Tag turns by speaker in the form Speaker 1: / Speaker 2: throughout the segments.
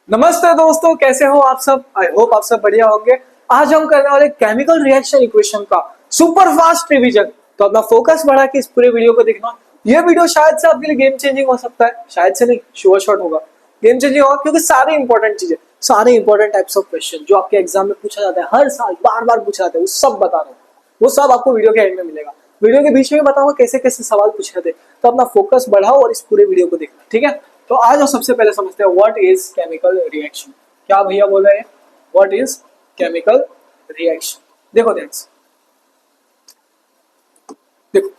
Speaker 1: नमस्ते दोस्तों, कैसे हो आप सब। आई होप आप सब बढ़िया होंगे। आज हम करने वाले केमिकल रिएक्शन इक्वेशन का सुपर फास्ट रिवीजन। तो अपना फोकस बढ़ा के इस पूरे वीडियो को देखना। ये वीडियो शायद से आपके लिए गेम चेंजिंग हो सकता है, शायद से नहीं, श्योर शॉट होगा गेम चेंजिंग होगा, क्योंकि सारे इंपॉर्टेंट चीजें, सारे इंपॉर्टेंट टाइप्स ऑफ क्वेश्चन जो आपके एग्जाम में पूछा जाता है, हर साल बार बार पूछा जाता है, वो सब बता रहा हूँ। वो सब आपको वीडियो के एंड में मिलेगा। वीडियो के बीच में बताऊंगा कैसे कैसे सवाल पूछे थे। तो अपना फोकस बढ़ाओ और इस पूरे वीडियो को देखना, ठीक है। तो आज हम सबसे पहले समझते हैं व्हाट इज केमिकल रिएक्शन। क्या भैया बोल रहे हैं, व्हाट इज केमिकल रिएक्शन। देखो ध्यान से, देखो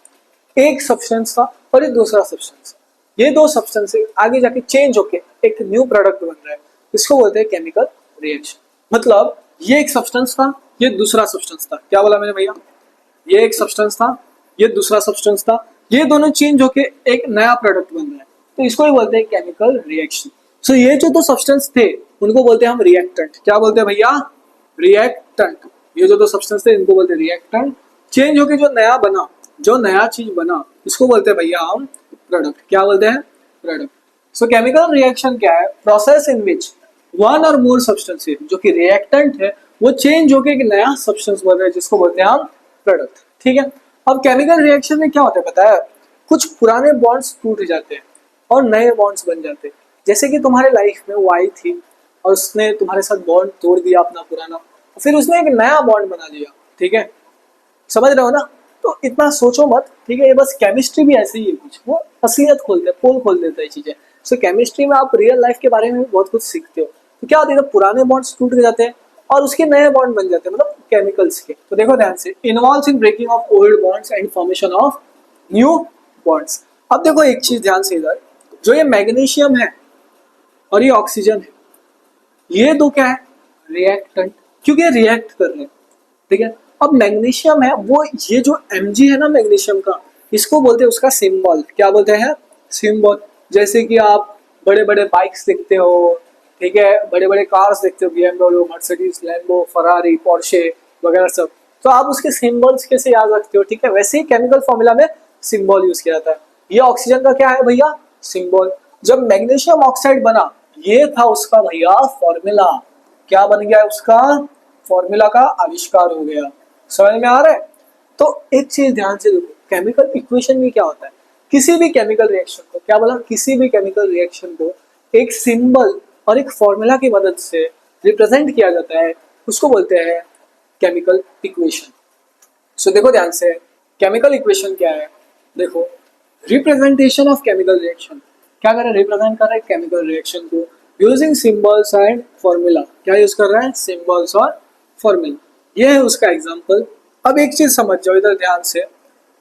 Speaker 1: एक सब्सटेंस था और ये दूसरा सब्सटेंस। ये दो सब्सटेंस आगे जाके चेंज होके एक न्यू प्रोडक्ट बन रहा है, इसको बोलते हैं केमिकल रिएक्शन। मतलब ये एक सब्सटेंस था, ये दूसरा सब्सटेंस था। क्या बोला मैंने भैया, ये एक सब्सटेंस था, ये दूसरा सब्सटेंस था, ये दोनों चेंज होके एक नया प्रोडक्ट बन रहा है, तो इसको ही बोलते हैं केमिकल रिएक्शन। सो ये जो दो सब्सटेंस थे उनको बोलते हैं हम रिएक्टेंट। क्या बोलते हैं भैया, रिएक्टेंट। ये जो दो सब्सटेंस थे इनको बोलते हैं रिएक्टेंट। चेंज होके जो नया बना, जो नया चीज बना, इसको बोलते हैं भैया हम प्रोडक्ट। क्या बोलते हैं, प्रोडक्ट। सो केमिकल रिएक्शन क्या है, प्रोसेस इन विच वन और मोर सब्सटेंसेस जो कि रिएक्टेंट है वो चेंज होके एक नया सब्सटेंस बन रहा है, जिसको बोलते हैं हम प्रोडक्ट। ठीक है। अब केमिकल रिएक्शन में क्या होता है पता है, कुछ पुराने बॉन्ड्स टूट जाते हैं और नए बॉन्ड्स बन जाते हैं। जैसे कि तुम्हारे लाइफ में वो आई थी और उसने तुम्हारे साथ बॉन्ड तोड़ दिया अपना पुराना, फिर उसने एक नया बॉन्ड बना लिया। ठीक है, समझ रहे हो ना। तो इतना सोचो मत, ठीक है। ये बस केमिस्ट्री भी ऐसे ही है, कुछ वो असलियत खोलते हैं, पोल खोल देता है चीजें। सो केमिस्ट्री में आप रियल लाइफ के बारे में भी बहुत कुछ सीखते हो। तो क्या होता है, जब पुराने बॉन्ड्स टूट जाते हैं और उसके नए बॉन्ड बन जाते हैं, मतलब केमिकल्स के। तो देखो ध्यान से, involves in breaking of old bonds and formation of new bonds. अब देखो एक चीज ध्यान से, इधर जो ये मैग्नीशियम है और ये ऑक्सीजन है, ये दो क्या है, रिएक्टेंट, क्योंकि ये रिएक्ट कर रहे हैं। ठीक है। अब मैग्नीशियम है वो, ये जो Mg है ना मैग्नीशियम का, इसको बोलते हैं उसका सिंबल। क्या बोलते हैं, सिंबल। जैसे कि आप बड़े बड़े बाइक्स देखते हो, ठीक है, बड़े बड़े कार्स देखते हो, BMW, Mercedes, Lambo, Ferrari, Porsche वगैरह सब। तो आप उसके सिंबल्स कैसे याद रखते हो, ठीक है, वैसे ही केमिकल फॉर्मूला में सिंबल यूज किया जाता है। ये ऑक्सीजन का क्या है भैया, सिंबल। जब मैग्नीशियम ऑक्साइड बना, ये था उसका भैया फॉर्मूला। क्या बन गया उसका, फॉर्मूला का आविष्कार हो गया। समझ में आ रहा है। तो एक चीज ध्यान से देखो, केमिकल इक्वेशन में क्या होता है, किसी भी केमिकल रिएक्शन को, क्या बोला, किसी भी केमिकल रिएक्शन को एक सिंबल और एक फॉर्मूला की मदद से रिप्रेजेंट किया जाता है, उसको बोलते हैं केमिकल इक्वेशन। सो देखो ध्यान से, केमिकल इक्वेशन क्या है, देखो रिप्रेजेंटेशन ऑफ केमिकल रिएक्शन। क्या कर रहा है, रिप्रेजेंट कर रहा है केमिकल रिएक्शन को यूजिंग सिंबल्स एंड फॉर्मूला। क्या यूज कर रहा है, सिंबल्स और फॉर्मूला। ये है उसका एग्जांपल। अब एक चीज समझ जाओ इधर ध्यान से,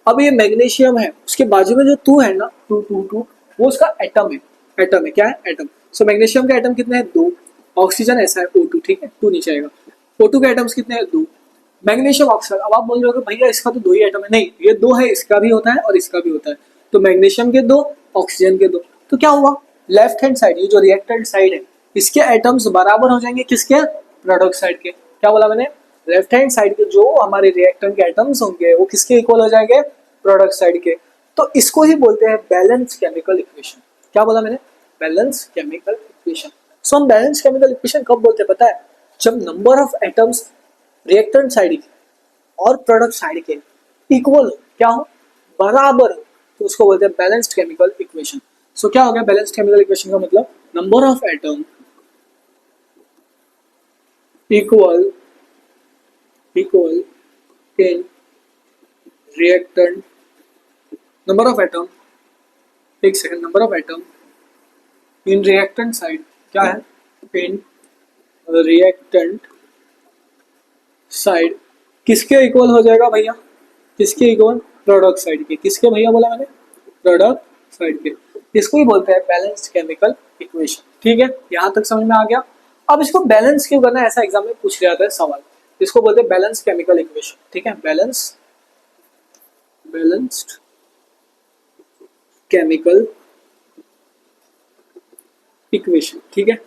Speaker 1: अब ये मैग्नीशियम है, उसके बाजू में जो टू है ना, टू टू टू, वो उसका एटम है। एटम है, क्या है, एटम। सो मैग्नीशियम के एटम कितने हैं, दो। ऑक्सीजन ऐसा है, O2, ठीक है, टू नीचे आएगा। O2 के एटम्स कितने हैं, दो। मैग्नीशियम ऑक्साइड, अब आप बोल रहे हो भैया इसका तो दो ही एटम है। नहीं, ये दो है, इसका भी होता है और इसका भी होता है। तो मैग्नीशियम के दो, ऑक्सीजन के दो। तो क्या हुआ, लेफ्ट हैंड साइड, ये जो रिएक्टेंट साइड है, इसके एटम्स बराबर हो जाएंगे किसके, प्रोडक्ट साइड के। क्या बोला मैंने, लेफ्ट हैंड साइड के जो हमारे रिएक्टेंट के एटम्स होंगे वो किसके इक्वल हो जाएंगे, प्रोडक्ट साइड के। तो इसको ही बोलते हैं बैलेंस केमिकल इक्वेशन। क्या बोला मैंने, बैलेंस केमिकल इक्वेशन। सो हम बैलेंस केमिकल इक्वेशन कब बोलते हैं पता है, जब number of atoms reactant side के और प्रोडक्ट साइड के इक्वल हो, क्या हो, बराबर हो, तो उसको बोलते हैं बैलेंस्ड केमिकल इक्वेशन। सो क्या हो गया बैलेंस्ड केमिकल इक्वेशन का मतलब, number of atom equal in reactant, number of atom, एक second, number of atom in reactant side, क्या है, इन रिएक्टेंट साइड किसके इक्वल हो जाएगा भैया, किसके इक्वल, प्रोडक्ट साइड के। किसके भैया बोला मैंने, प्रोडक्ट साइड के। इसको ही बोलते हैं बैलेंस्ड केमिकल इक्वेशन। ठीक है, यहां तक समझ में आ गया। अब इसको बैलेंस क्यों करना है, ऐसा एग्जाम में पूछ लिया जाता है सवाल। इसको बोलते हैं बैलेंस केमिकल इक्वेशन। ठीक है, बैलेंस्ड केमिकल इक्वेशन। ठीक है।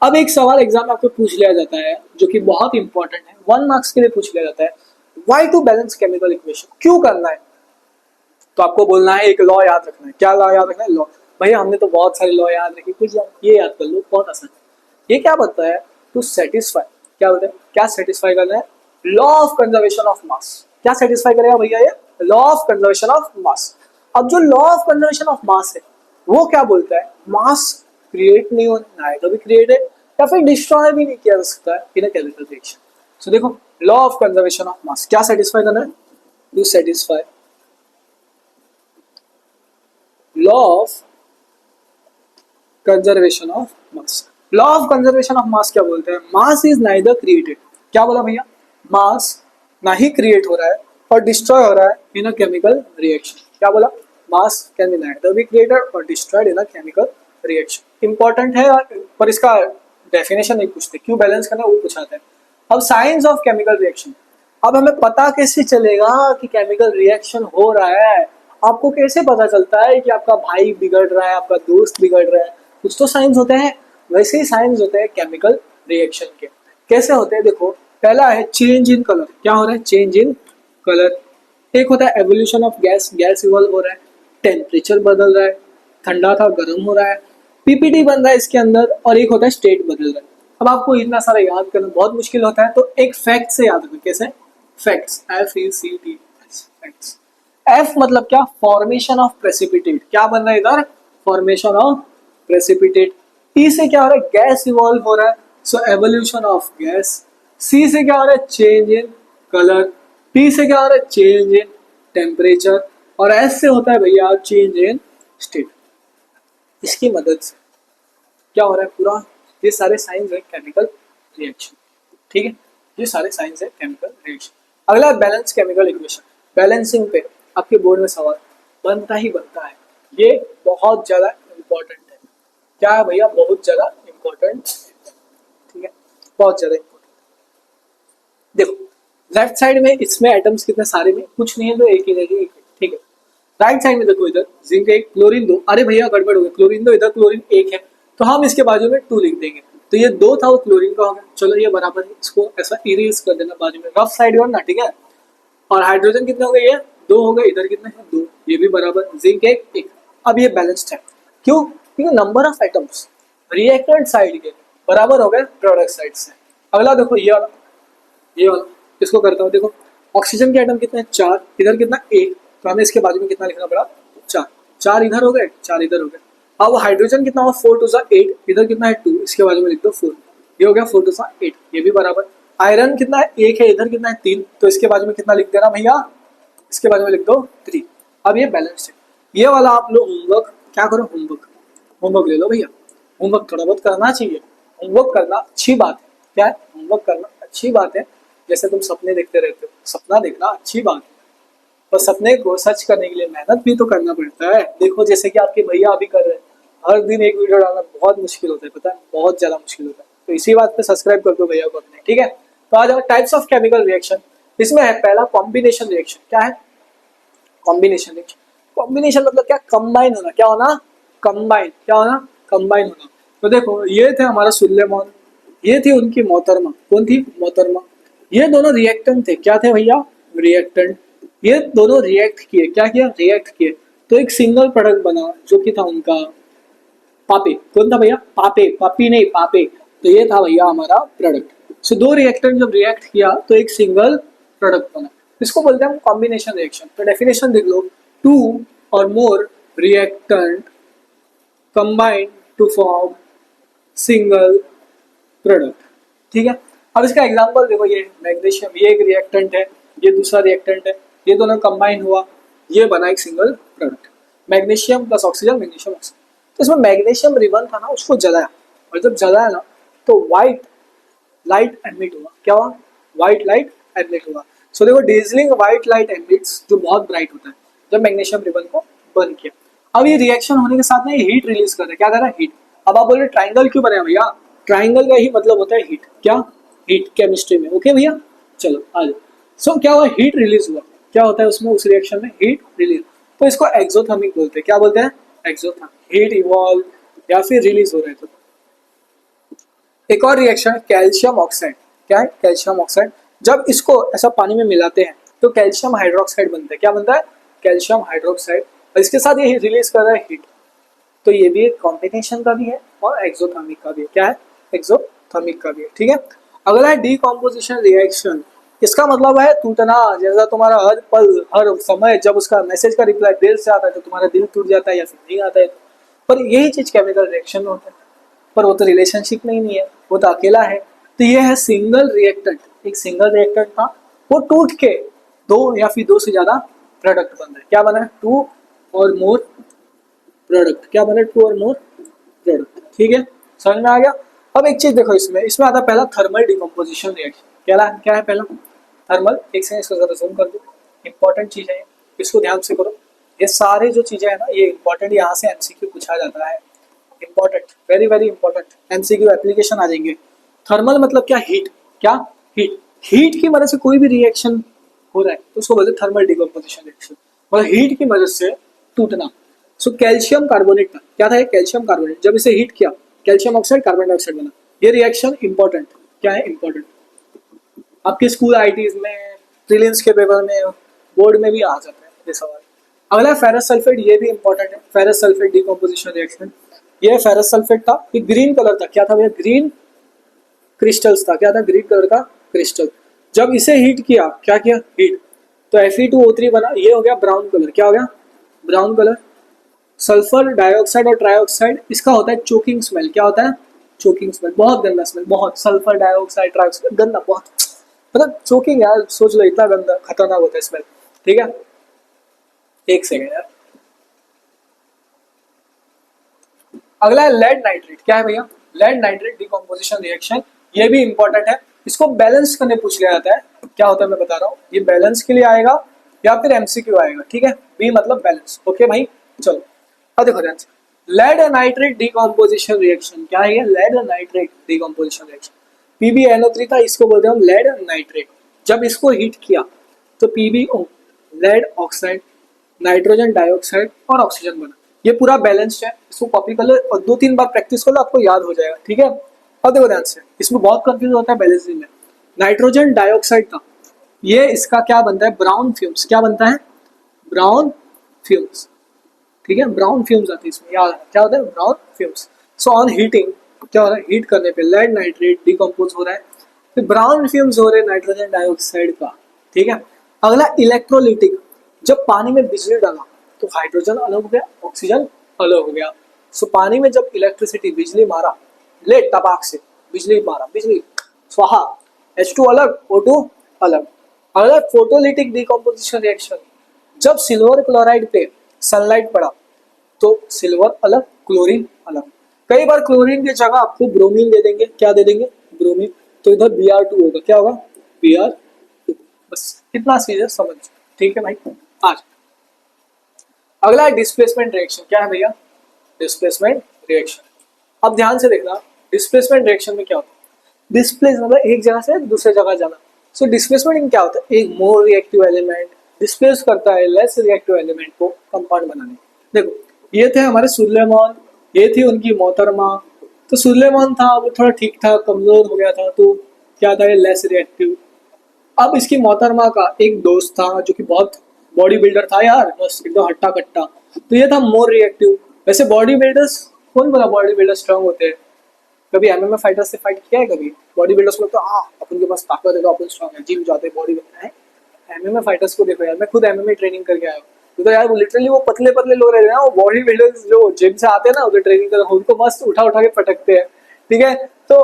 Speaker 1: अब एक सवाल एग्जाम में आपको पूछ लिया जाता है जो कि बहुत इंपॉर्टेंट है, 1 मार्क्स के लिए पूछ लिया जाता है, why to balance chemical equation, क्यों करना है। तो आपको बोलना है एक लॉ याद रखना है। क्या लॉ याद रखना है, लॉ। भैया हमने तो बहुत सारे लॉ याद रखे, कुछ ये याद कर लो, बहुत आसान है। ये क्या बताता है? टू सेटिस्फाई, क्या बोलते हैं, क्या सेटिस्फाई करना है? Law of conservation of mass. क्या सेटिस्फाई करेगा भैया? ये लॉ ऑफ कंजर्वेशन ऑफ मास। अब जो लॉ ऑफ कंजर्वेशन ऑफ मास है वो क्या बोलता है? मास क्रिएट नहीं होना है, कभी क्रिएट है या फिर डिस्ट्रॉय भी नहीं किया जा सकता है इन अ केमिकल रिएक्शन। सो देखो, law of conservation of mass क्या सेटिस्फाई करना है? To satisfy law of conservation of mass. Law of conservation of mass क्या बोलते हैं? मास इज नाइदर क्रिएटेड, क्या बोला भैया? मास ना ही क्रिएट हो रहा है और डिस्ट्रॉय हो रहा है इन अ केमिकल रिएक्शन। क्या बोला? Mass can be neither be created और destroyed in a chemical reaction. Important है पर इसका डेफिनेशन नहीं पूछते, क्यों बैलेंस करना वो पूछाते हैं। अब साइंस ऑफ केमिकल रिएक्शन। अब हमें पता कैसे चलेगा कि केमिकल रिएक्शन हो रहा है? आपको कैसे पता चलता है कि आपका भाई बिगड़ रहा है, आपका दोस्त बिगड़ रहा है? कुछ तो साइंस होते हैं, वैसे ही साइंस होते हैं केमिकल रिएक्शन के। कैसे होते हैं देखो, पहला है चेंज इन कलर। क्या हो रहा है? Change in colour. एक होता है evolution of gas, gas evolve हो रहा है, टेम्परेचर बदल रहा है, ठंडा था गर्म हो रहा है, पीपीटी बन रहा है इसके अंदर, और एक होता है स्टेट बदल रहा है। अब आपको इतना सारा याद करना बहुत मुश्किल होता है, तो एक फैक्ट से याद रखो। कैसे? Facts, FACTS, facts. एफ मतलब क्या? Formation of precipitate. क्या बन रहा है इधर? Formation of precipitate. ई से क्या हो रहा है? गैस इवॉल्व हो रहा है, सो एवोल्यूशन ऑफ गैस। सी से क्या हो रहा है? Change in colour. टी से क्या हो रहा है? Change in temperature. और एस से होता है भैया चेंज इन स्टेट। इसकी मदद से क्या हो रहा है? पूरा ये सारे साइंस है केमिकल रिएक्शन। ठीक है, ये सारे साइंस है केमिकल रिएक्शन। अगला बैलेंस केमिकल इक्वेशन। बैलेंसिंग पे आपके बोर्ड में सवाल बनता ही बनता है, ये बहुत ज्यादा इंपॉर्टेंट है। क्या है भैया? बहुत ज्यादा इंपॉर्टेंट। ठीक है, बहुत ज्यादा इंपॉर्टेंट। देखो लेफ्ट साइड में इसमें एटम्स कितने सारे में? कुछ नहीं है, तो एक ही रहेगी, एक। ठीक है, राइट साइड में देखो, इधर जिंक एक, क्लोरीन दो। अरे भैया गड़बड़ हो गया, क्लोरीन दो, इधर क्लोरीन एक है, तो हम इसके बाजू में 2 लिख देंगे। तो ये 2 था, वो क्लोरीन का हो गया। चलो ये बराबर है, इसको ऐसा इरेज कर देना बाजू में, रफ साइड ना। ठीक है, और हाइड्रोजन कितने हो गए? ये 2 हो गए। इधर कितने हैं? 2। ये भी बराबर, जिंक एक, एक। अब ये बैलेंस्ड है, क्यों? क्योंकि number of atoms reactant side के बराबर हो गए प्रोडक्ट साइड से। अगला देखो ये वाला, ये वाला इसको करता हूँ। देखो ऑक्सीजन के एटम कितने हैं? 4। इधर कितना? 1। तो हमें इसके बाजू में कितना लिखना पड़ा? 4। 4 इधर हो गए, 4 इधर हो गए। अब वो हाइड्रोजन कितना हुआ? 4 2 8। इधर कितना है? 2। इसके बाजू में लिख दो 4। ये हो गया 4 2 8। ये भी बराबर। आयरन कितना है? 1 है, इधर कितना है? 3। तो इसके बाजू में कितना लिख देना भैया? इसके बाजू में लिख दो 3। अब ये बैलेंस है। ये वाला आप लोग होमवर्क क्या करो? होमवर्क ले लो भैया। होमवर्क थोड़ा बहुत करना चाहिए। होमवर्क करना अच्छी बात है। क्या है? होमवर्क करना अच्छी बात है। जैसे तुम सपने देखते रहते हो, सपना देखना अच्छी बात है, पर सपने को सच करने के लिए मेहनत भी तो करना पड़ता है। देखो जैसे कि आपके भैया अभी कर रहे हैं, हर दिन एक वीडियो डालना बहुत मुश्किल होता है, पता है, बहुत ज्यादा मुश्किल होता है। तो इसी बात पे सब्सक्राइब कर दो भैया को अपने। ठीक है, तो आ जाओ टाइप्स ऑफ केमिकल रिएक्शन। इसमें है पहला कॉम्बिनेशन रिएक्शन। क्या है? Combination reaction. कॉम्बिनेशन मतलब क्या? कंबाइन होना। क्या होना? कंबाइन। क्या होना? कंबाइन होना। तो देखो ये थे हमारा सुलेमान, ये थी उनकी मोहतरमा। कौन थी? मोहतरमा। ये दोनों रिएक्टेंट थे। क्या थे भैया? रिएक्टेंट। ये दोनों रिएक्ट किए। क्या किया? रिएक्ट किए, तो एक सिंगल प्रोडक्ट बना जो कि था उनका पापे। कौन था भैया? पापे। पपी नहीं, पापे। तो ये था भैया हमारा प्रोडक्ट। सो 2 रिएक्टेंट जब रिएक्ट किया तो एक सिंगल प्रोडक्ट बना, इसको बोलते हैं हम कॉम्बिनेशन रिएक्शन। तो डेफिनेशन देख लो, 2 और more reactant combine to form single product. ठीक है, अब इसका एग्जांपल देखो, ये मैग्नीशियम, ये एक रिएक्टेंट है, ये दूसरा रिएक्टेंट है, ये दोनों कंबाइन हुआ, ये बना एक single product. Magnesium plus oxygen, magnesium oxygen. तो इसमें मैग्नीशियम रिबन था ना, उसको जलाया, और जब जलाया ना तो व्हाइट लाइट एमिट हुआ। क्या हुआ? व्हाइट लाइट एमिट हुआ। सो देखो डेजलिंग व्हाइट लाइट एमिट्स, जो बहुत ब्राइट होता है जब मैग्नीशियम रिबन को बर्न किया। अब ये रिएक्शन होने के साथ ना ये हीट रिलीज कर रहा है। क्या कर रहा है? हीट। अब आप बोल रहे ट्राइंगल क्यों बना भैया? ट्राइंगल का ही मतलब होता है हीट। क्या? हीट केमिस्ट्री में। ओके भैया, चलो आ जाओ। सो क्या हुआ? हीट रिलीज हुआ। क्या होता है उसमें? उस रिएक्शन में हीट रिलीज। तो इसको एक्सोथर्मिक बोलते हैं। क्या बोलते हैं? एक्सोथर्मिक। हीट इवॉल्व या फिर रिलीज हो रहे थे। एक और रिएक्शन कैल्शियम ऑक्साइड। क्या है? Calcium oxide. जब इसको ऐसा पानी में मिलाते हैं तो कैल्शियम हाइड्रोक्साइड बनता है। क्या बनता है? Calcium hydroxide. और इसके साथ ये रिलीज कर रहा है हीट। तो ये भी एक कॉम्बिनेशन का भी है और एक्सोथर्मिक का भी है। क्या है? एक्सोथर्मिक का भी है, ठीक है। अगला है डीकॉम्पोजिशन रिएक्शन। इसका मतलब है टूटना। जैसा तुम्हारा हर पल हर समय जब उसका मैसेज का रिप्लाई देर से आता है तो तुम्हारा दिल टूट जाता है या फिर नहीं आता है, पर यही चीज केमिकल रिएक्शन में होता है। पर वो तो रिलेशनशिप में ही नहीं है, वो तो अकेला है। तो ये है सिंगल रिएक्टेंट। एक सिंगल रिएक्टेंट था, वो टूट के दो या फिर दो से ज्यादा प्रोडक्ट बन रहे। क्या बना है? टू और मोर प्रोडक्ट। क्या बना है? टू और मोर प्रोडक्ट, ठीक है। समझ में आ गया। अब एक चीज देखो, इसमें आता है पहला थर्मल डिकम्पोजिशन रिएक्शन। क्या है पहला? थर्मल। एक सेकंड इसको जरा जूम कर दो, इंपॉर्टेंट चीज है, इसको ध्यान से करो। ये सारे जो चीजें है ना, ये इंपॉर्टेंट, यहाँ से एमसीक्यू पूछा जाता है। Important, very very important, MCQ application आ जाएंगे। थर्मल मतलब क्या? हीट। क्या? हीट। हीट की मदद से कोई भी रिएक्शन हो रहा है तो उसको बोलते हैं थर्मल डिकम्पोजिशन रिएक्शन, मतलब हीट की मदद से टूटना। सो कैल्शियम कार्बोनेट था। क्या था? Calcium carbonate. जब इसे हीट किया, कैल्शियम ऑक्साइड कार्बन डाइऑक्साइड बना। ये रिएक्शन इंपॉर्टेंट। क्या है? इंपॉर्टेंट। आपके स्कूल आईटीज में, प्रीलिम्स के पेपर में, बोर्ड में भी आ जाता है ये सवाल। अगला फेरस सल्फेट। ये भी इंपॉर्टेंट है, फेरस सल्फेट डिकम्पोजिशन रिएक्शन। ये फेरस सल्फेट था, ये ग्रीन कलर था। क्या था भैया? ग्रीन क्रिस्टल्स था। क्या था? ग्रीन कलर का क्रिस्टल। जब इसे हीट किया, क्या किया? हीट, तो Fe2O3 बना। ये हो गया ब्राउन कलर। क्या हो गया? Brown colour. सल्फर डाइऑक्साइड और ट्राइऑक्साइड, इसका होता है चोकिंग स्मेल। क्या होता है? Choking smell. बहुत गंदा स्मेल, बहुत। सल्फर डाइऑक्साइड ट्राइऑक्साइड गंदा बहुत, मतलब चोकिंग यार, सोच लो इतना गंदा खतरनाक होता है स्मेल, ठीक है। एक सेकेंड यार। अगला है लेड नाइट्रेट। क्या है भैया? Lead nitrate decomposition reaction. ये भी इंपॉर्टेंट है, इसको बैलेंस करने पूछ लिया जाता है। क्या होता है मैं बता रहा हूँ, ये बैलेंस के लिए आएगा या फिर एमसीक्यू आएगा, ठीक है। बी मतलब बैलेंस। ओके भाई, चलो अब देखो ध्यान से। लेड नाइट्रेट डिकम्पोजिशन रिएक्शन क्या है? Lead nitrate decomposition reaction. PbNO3 था, इसको बोलते हैं हम लेड नाइट्रेट। जब इसको हीट किया तो PbO, lead oxide, nitrogen dioxide और ऑक्सीजन बना। ये पूरा बैलेंस्ड है, इसको कॉपी कर लो और 2-3 बार प्रैक्टिस कर लो, आपको याद हो जाएगा, ठीक है। अब देखो ध्यान से, इसमें बहुत कंफ्यूज होता है बैलेंसिंग में। नाइट्रोजन डाइऑक्साइड था, ये इसका क्या बनता है? Brown fumes. क्या बनता है? ब्राउन फ्यूम्स, ठीक है। ब्राउन फ्यूम्स आते हैं इसमें, याद है क्या होता है? Brown fumes. So on heating क्या हो रहा है? हीट करने पे लेड नाइट्रेट डिकम्पोज हो रहा है, फिर ब्राउन फ्यूम्स हो रहे हैं नाइट्रोजन डाइऑक्साइड का, ठीक है। अगला इलेक्ट्रोलिटिक। जब पानी में बिजली डाला तो हाइड्रोजन अलग हो गया, ऑक्सीजन अलग हो गया। सो पानी में जब इलेक्ट्रिसिटी बिजली मारा, ले टबाक से बिजली मारा, बिजली स्वाहा, H2 अलग, O2 अलग। अगला फोटोलिटिक डिकम्पोजिशन रिएक्शन। जब सिल्वर क्लोराइड पे सनलाइट पड़ा तो सिल्वर अलग, क्लोरीन अलग। कई बार क्लोरीन की जगह आपको ब्रोमीन दे देंगे। क्या दे देंगे? ब्रोमीन। तो इधर Br2 होगा। क्या होगा? Br2। बस इतना सीधे समझ, ठीक है भाई। आज अगला डिस्प्लेसमेंट रिएक्शन। क्या है भैया? Displacement reaction. अब ध्यान से देखना, डिस्प्लेसमेंट रिएक्शन में क्या होता है? डिस्प्लेस मतलब एक जगह से दूसरे जगह जाना। सो डिस्प्लेसमेंट में क्या होता है? एक मोर रिएक्टिव एलिमेंट डिस्प्लेस करता है लेस रिएक्टिव एलिमेंट को कंपाउंड बनाने। देखो ये थे हमारे सुलेमान, ये थी उनकी मोहतरमा। तो सुलेमान था, वो थोड़ा ठीक ठाक कमजोर हो गया था, तो क्या था? ये लेस रिएक्टिव। अब इसकी मोहतरमा का एक दोस्त था जो कि बहुत बॉडी बिल्डर था यार, बस एकदम हट्टा कट्टा, तो ये था मोर रिएक्टिव। वैसे बॉडी बिल्डर्स, कौन बोला बॉडी बिल्डर स्ट्रांग होते हैं? कभी MMA फाइटर से फाइट किया है? कभी बॉडी बिल्डर्स को तो अपन के पास ताकत है तो अपन स्ट्रांग है, जिम जाते हैं, बॉडी बिल्डर है। MMA फाइटर्स को देखो यार, मैं खुद MMA ट्रेनिंग करके आया हूँ, तो यार लिटरली वो पतले पतले लोग रहते हैं ना, वो बॉडी बिल्डर्स जो जिम से आते हैं ना उधर ट्रेनिंग कर, उनको मस्त उठा उठा के पटकते हैं, ठीक है। तो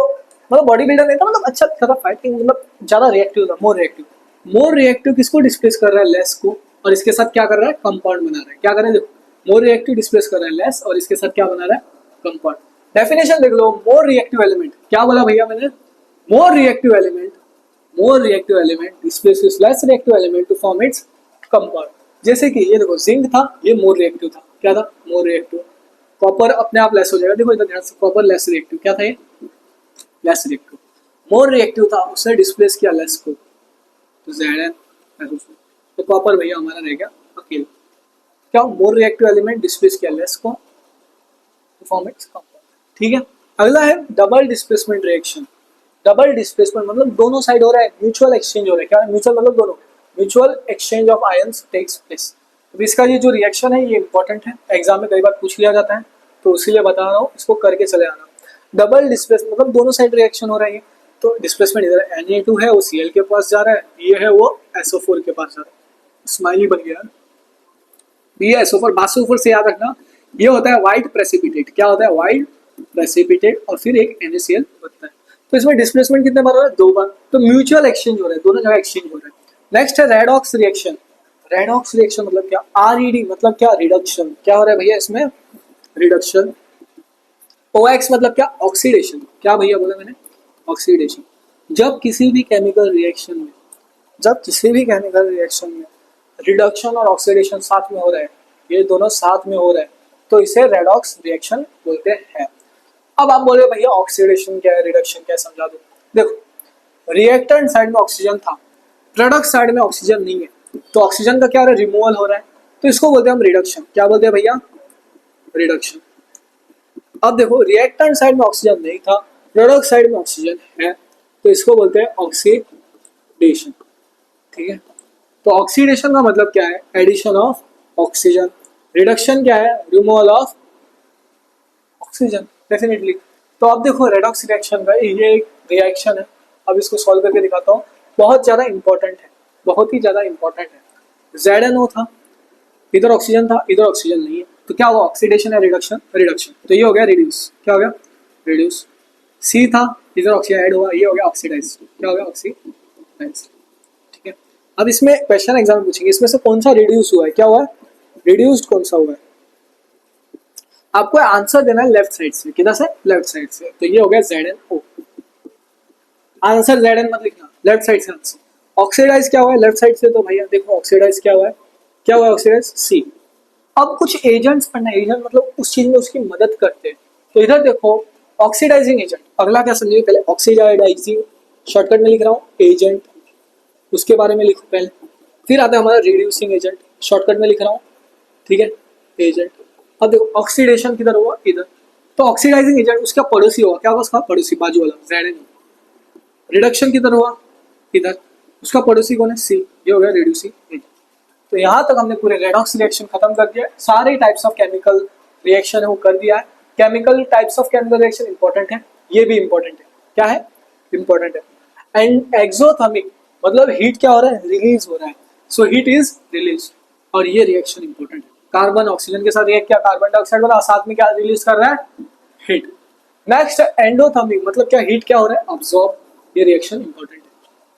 Speaker 1: मतलब बॉडी बिल्डर नहीं था, मतलब अच्छा था फाइटिंग, मतलब ज्यादा रिएक्टिव था, मोर रिएक्टिव। मोर रिएक्टिव किसको डिस्प्लेस कर रहा है? लेस को। और इसके साथ क्या कर रहा है? कंपाउंड बना रहा है। क्या कर रहा है? देखो मोर रिएक्टिव डिस्प्लेस कर रहा है लेस, और इसके साथ क्या बना रहा है? कंपाउंड। डेफिनेशन देख लो, मोर रिएक्टिव एलिमेंट। क्या बोला भैया मैंने? More reactive element, more reactive element displaces less reactive element to form its compound. जैसे कि ये देखो जिंक था, ये मोर रिएक्टिव था। क्या था? More reactive. कॉपर अपने आप लेस हो जाएगा, देखो इधर ध्यान से, कॉपर लेस रिएक्टिव। क्या था ये? Less reactive. मोर रिएक्टिव था, उसने डिस्प्लेस किया लेस को, तो Zn। तो कॉपर भैया हमारा रह गया अकेला। क्या? मोर रिएक्टिव एलिमेंट डिस्प्लेस किया लेस को टू फॉर्म इट्स कंपाउंड, ठीक है। अगला है double displacement reaction. Double displacement मतलब दोनों साइड हो रहा है, म्यूचुअल एक्सचेंज हो रहा है। क्या? म्यूचुअल मतलब दोनों, mutual exchange of ions takes place. तो इसका ये जो रिएक्शन है ये इंपॉर्टेंट है, एग्जाम में कई बार पूछ लिया जाता है, तो इसीलिए बता रहा हूँ, इसको करके चले आना। डबल डिस्प्लेसमेंट मतलब दोनों साइड रिएक्शन हो रही है, तो डिस्प्लेसमेंट इधर Na2 है वो Cl के पास जा रहा है, ये है वो SO4 के पास जा रहा है। स्माइली बन गया, ये SO4 बासो4 से याद रखना, ये होता है व्हाइट प्रेसिपिटेट। क्या होता है? व्हाइट प्रेसिपिटेट, और फिर एक NaCl बनता है। तो इसमें डिस्प्लेसमेंट कितने बार हो रहा है? 2 बार। तो म्यूचुअल एक्सचेंज हो रहा है, दोनों जगह एक्सचेंज हो रहा है। नेक्स्ट है रेडॉक्स रिएक्शन। रेडॉक्स रिएक्शन मतलब क्या? RED मतलब क्या? रिडक्शन। क्या हो रहा है भैया इसमें? रिडक्शन। OX मतलब क्या? ऑक्सीडेशन। क्या भैया बोला मैंने? ऑक्सीडेशन। जब किसी भी केमिकल रिएक्शन में रिडक्शन और ऑक्सीडेशन साथ में हो रहा है, ये दोनों साथ में हो रहा है, तो इसे रेडॉक्स रिएक्शन बोलते हैं। अब आप बोले भैया ऑक्सीडेशन क्या है, रिडक्शन क्या है, समझा दो। देखो, रिएक्टेंट साइड में ऑक्सीजन था, प्रोडक्ट साइड में ऑक्सीजन नहीं है, तो ऑक्सीजन का क्या हो रहा है? रिमूवल हो रहा है, तो इसको बोलते हैं हम रिडक्शन। क्या बोलते हैं भैया? रिडक्शन। अब देखो, रिएक्टेंट साइड में ऑक्सीजन नहीं था, प्रोडक्ट साइड में ऑक्सीजन है, तो इसको बोलते हैं ऑक्सीडेशन। ठीक है, तो ऑक्सीडेशन का मतलब क्या है? Addition of oxygen. रिडक्शन क्या है? Removal of oxygen, definitely. तो अब देखो, रेडॉक्स रिएक्शन का ये एक रिएक्शन है, अब इसको सॉल्व करके दिखाता हूँ। बहुत ज्यादा इंपॉर्टेंट है, बहुत ही ज्यादा इंपॉर्टेंट है। ZNO था, इधर ऑक्सीजन था, इधर ऑक्सीजन नहीं है, तो क्या हुआ? ऑक्सीडेशन है, रिडक्शन? रिडक्शन। तो ये हो गया रिड्यूस। क्या हो गया? रिड्यूस। C था, इधर ऑक्सीजन ऐड हुआ, ये हो गया ऑक्सीडाइज। क्या हो गया? ऑक्सीडाइज। ठीक है, अब इसमें क्वेश्चन एग्जाम में पूछेंगे, इसमें से कौन सा रिड्यूस हुआ है? क्या हुआ है? रिड्यूस्ड कौन सा हुआ है? आपको आंसर देना है लेफ्ट साइड से। किधर से? लेफ्ट साइड से। तो ये हो गया ZNO। आंसर ZN मत लिखना, लेफ्ट साइड से आंसर। ऑक्सीडाइज क्या हुआ है? लेफ्ट साइड से। तो भैया देखो, ऑक्सीडाइज क्या हुआ है? क्या हुआ है? Oxidise C। अब कुछ एजेंट्स पढ़ना है, एजेंट मतलब उस चीज में उसकी मदद करते हैं। तो इधर देखो, ऑक्सीडाइजिंग एजेंट, अगला क्या समझिए, पहले ऑक्सीडाइजिंग शॉर्टकट में लिख रहा हूँ, एजेंट, उसके बारे में लिखो पहले। फिर आता है हमारा रिड्यूसिंग एजेंट, शॉर्टकट में लिख रहा हूँ, ठीक है, एजेंट। अब देखो, ऑक्सीडेशन किधर हुआ? इधर। तो ऑक्सीडाइजिंग एजेंट उसका पड़ोसी होगा। क्या होगा उसका? पड़ोसी, बाजू वाला, ZN। रिडक्शन किधर हुआ? इधर। उसका पड़ोसी कौन है? C। ये हो गया रिड्यूसिंग एजेंट। तो यहाँ तक हमने पूरे रेडॉक्स रिएक्शन खत्म कर दिया है, सारे टाइप्स ऑफ केमिकल रिएक्शन है वो कर दिया है। Chemical types of chemical reaction important है, ये भी इंपॉर्टेंट है। क्या है? इंपॉर्टेंट है। एंड एक्सोथर्मिक मतलब हीट क्या हो रहा है? रिलीज हो रहा है, सो हीट इज रिलीज, और ये रिएक्शन इंपॉर्टेंट है। कार्बन ऑक्सीजन के साथ रिएक्ट किया, कार्बन डाइऑक्साइड बना, साथ में क्या रिलीज कर रहा है? हीट। नेक्स्ट एंडोथर्मिक मतलब क्या? हीट क्या हो रहा है? अब्सॉर्ब, ये रिएक्शन इंपॉर्टेंट है।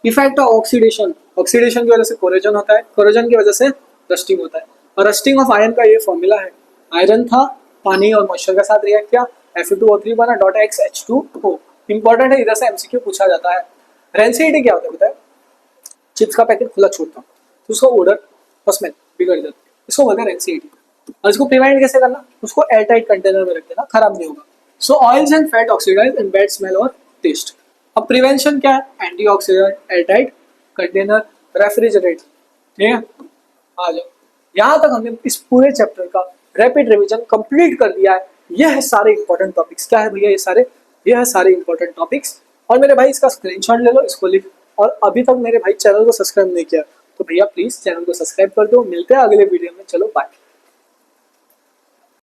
Speaker 1: इफेक्ट ऑफ ऑक्सीडेशन, ऑक्सीडेशन की वजह से कोरोजन होता है, कोरोजन की वजह से रस्टिंग होता है, और रस्टिंग ऑफ आयरन का ये फॉर्मूला है, आयरन था, पानी और मॉइस्चर के साथ रिएक्ट किया, Fe2O3 बना, .X H2O। इंपॉर्टेंट है, इधर से MCQ पूछा जाता है। रेंसिडिटी क्या होता है बताए? चिप्स का पैकेट खुला छोड़ता हूँ तो उसका ओडर और स्मेल बिगड़ जाता है, इसको बोलते हैं रेंसिडिटी। और इसको प्रिवेंट कैसे करना? उसको एयर टाइट कंटेनर में रख देना, खराब नहीं होगा। So oils and fat oxidize and bad smell और टेस्ट। अब प्रिवेंशन क्या है? Antioxidant, airtight container, refrigerate. ठीक है, आ जाओ। यहाँ तक हमने इस पूरे चैप्टर का रैपिड रिवीजन कंप्लीट कर दिया है। यह है सारे इंपॉर्टेंट टॉपिक्स। क्या है भैया? ये है सारे इंपॉर्टेंट टॉपिक्स। और मेरे भाई इसका स्क्रीनशॉट ले लो, इसको लिख। और अभी तक मेरे भाई चैनल को सब्सक्राइब नहीं किया तो भैया प्लीज चैनल को सब्सक्राइब कर दो। मिलते हैं अगले वीडियो में, चलो बाय।